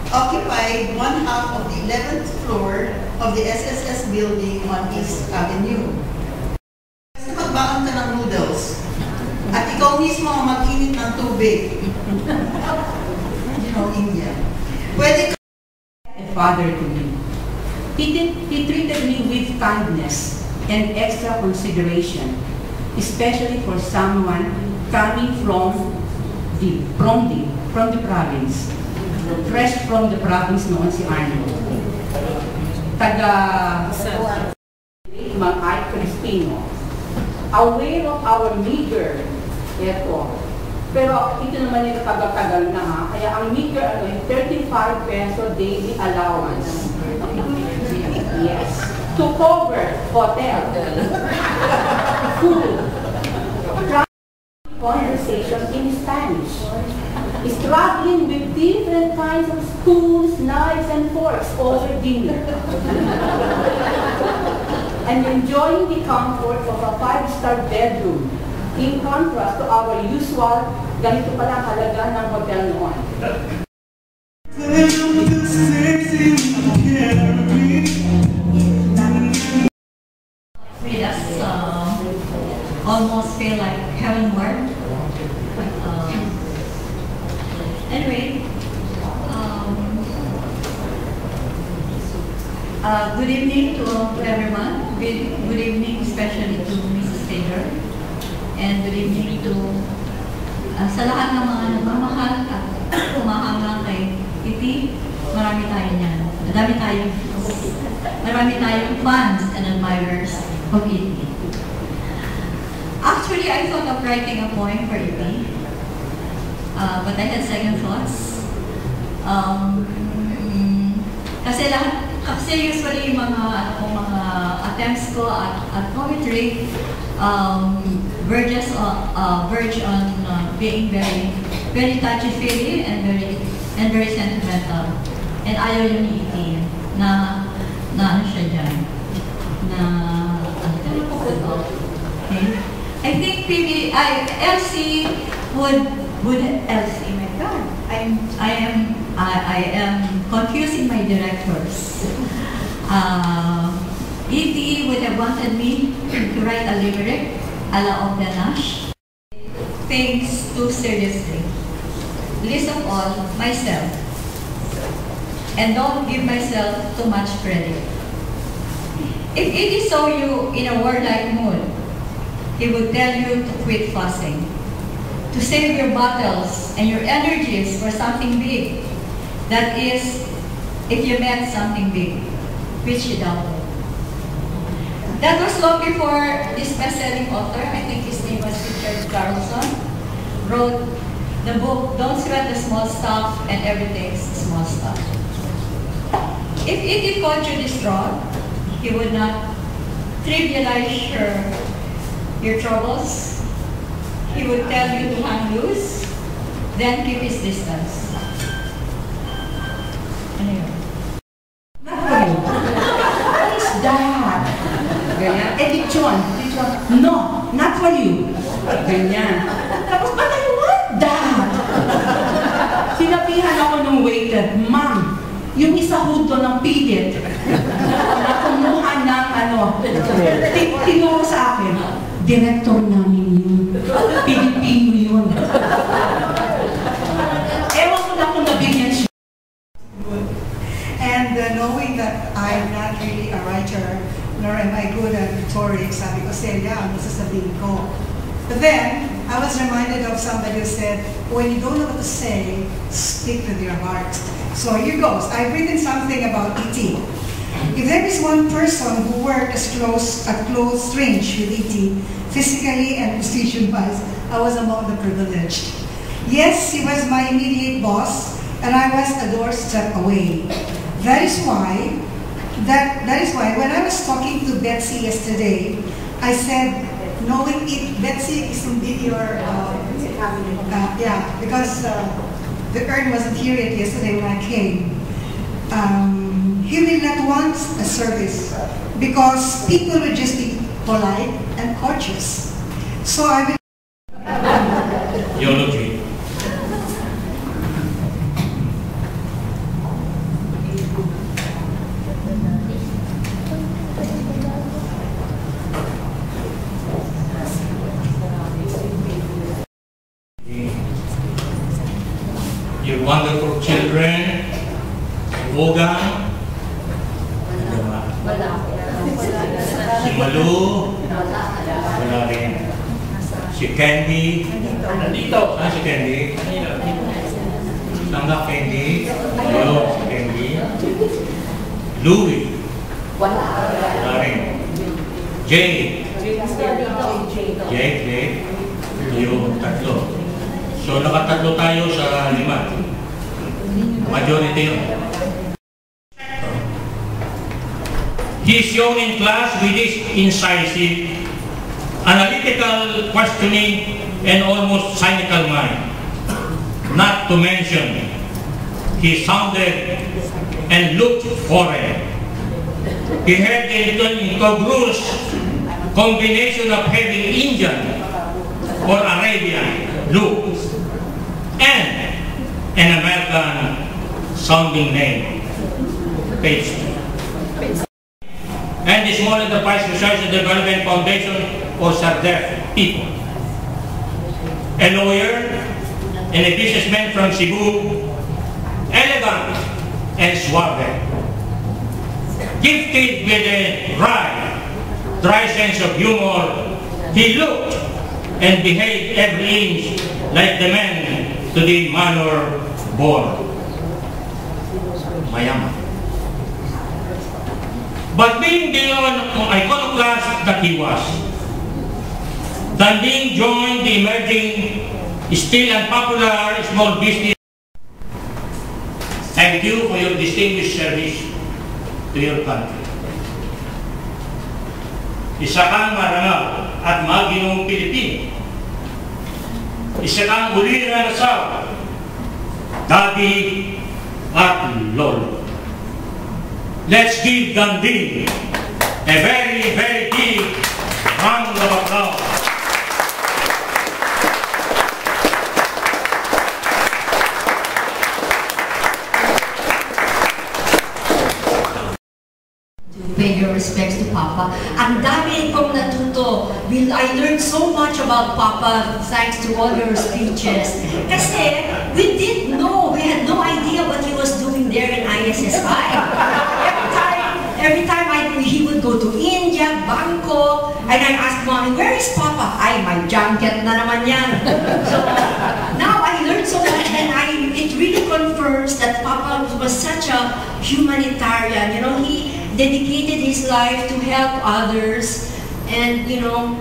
occupied one half of the 11th floor of the SSS building on East Avenue. Kasi magbaon ka ng noodles at ikaw mismo ang mag-init ng tubig. You know, India. Pwede ka a father to me. He treated me with kindness and extra consideration, especially for someone coming from the province. Fresh from the province noon si Arnold. Taga Mang Ay Cristino. Aware of our meager, eto. Pero ito naman yung tagal-tagal na ha. Kaya ang meager, 35 peso daily allowance. Yes. To cover hotel, food, conversation in Spanish. Struggling with different kinds of spoons, knives, and forks over dinner. And enjoying the comfort of a 5-star bedroom, in contrast to our usual, ganito pala halaga ng hotel noon. Made us almost feel like heavenward. Anyway, good evening to everyone. Good evening especially to Mrs. Taylor. And good evening to sa lahat ng mga nagmamahal at humahanga kay Iti. Marami tayo niyan. Marami tayong fans and admirers of Iti. Actually, I thought of writing a poem for Iti. But I had second thoughts. Kasi usually yung mga attempts ko at poetry verge on being very touchy-feely and very sentimental. And ayaw yung Iti na ano siya dyan, okay. I think Elsie would Elsie, my God, I am confusing my directors. Iti would have wanted me to write a lyric a la Ogdanash. Things too seriously. Least of all, myself. And don't give myself too much credit. If Iti saw you in a warlike mood, he would tell you to quit fussing, to save your battles and your energies for something big. That is, if you meant something big, which you doubted. That was long before this best-selling author, I think his name was Richard Carlson, wrote the book, Don't Sweat the Small Stuff and Everything's Small Stuff. If Iti caught you distraught, he would not trivialize your troubles. He would tell you to hang loose, then keep his distance. Anyway. What is that? Ganyan. Edition. No, not for you. Ganyan. Tapos ba tayo, what that? Sinabihan ako ng waiter, ma'am, yung isa hudo ng pilit na kumuha ng tinuro sa akin, director namin yun. Pilipino yun. Ewan ko lang kung nabigyan siya. And knowing that I'm not really a writer, nor am I good at rhetoric, sabi ko, Celia, ano sasabihin ko? But then, I was reminded of somebody who said, when you don't know what to say, speak with your heart. So here goes. I've written something about E.T. If there is one person who worked at close range with E.T., physically and position-wise, I was among the privileged. Yes, he was my immediate boss, and I was a doorstep away. That is why when I was talking to Betsy yesterday, I said, knowing it, Betsy is indeed your, because the urn wasn't here yet yesterday when I came. He will not want a service because people will just be polite and courteous. So I will. Eulogy. wonderful children, Ogang, si Malu, wala rin. Si Candy, nandito. Si Candy. Tangga Candy. Ayun, si Candy. Louie. Wala rin. Jay. Jay. Yung tatlo. So nakatatlo tayo sa 5. Majority yun. He is shown in class with his incisive, analytical questioning and almost cynical mind. Not to mention, he sounded and looked foreign. He had an incongruous combination of having Indian or Arabian look and an American sounding name. Page 2. And the Small Enterprise Research and Development Foundation, or SARDEF people. A lawyer and a businessman from Cebu, elegant and suave. Gifted with a dry sense of humor, he looked and behaved every inch like the man to the manner born. Mayaman. But being the iconoclast that he was, Danding joined the emerging, still unpopular small business. Thank you for your distinguished service to your country. Isa kang marangal at maginong Pilipino. Isa kang ulira na asawa, daddy at lolo. Let's give Danding a very, very big round of applause. Pay your respects to Papa. Ang dami kong natuto. I learned so much about Papa thanks to all your speeches. Kasi we didn't know, we had no idea what he was doing there in ISSI. Every time he would go to India, Bangkok, and I asked Mommy, where is Papa? Ay, my junket na naman yan. So now I learned so much, and it really confirms that Papa was such a humanitarian. You know, he dedicated his life to help others, and you know,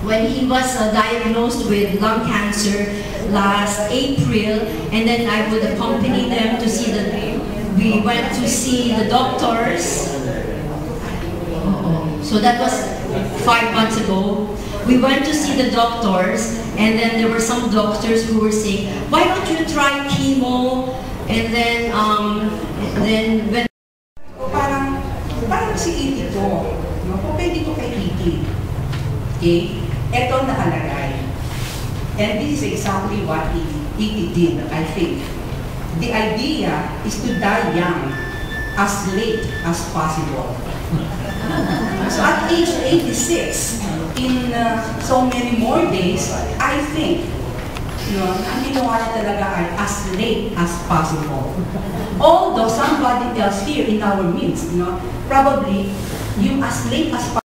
when he was diagnosed with lung cancer last April, and then I would accompany them to see we went to see the doctors. So that was 5 months ago. We went to see the doctors, and then there were some doctors who were saying, why don't you try chemo? And then when parang si Iti to, no? Kung pwede ko kay Iti. Okay? Ito nakalagay. And this is exactly what Iti did, I think. The idea is to die young, as late as possible. So at age 86, in so many more days, I think, ang ginawa niya talaga ay as late as possible. Although somebody else here in our midst, probably yung as late as possible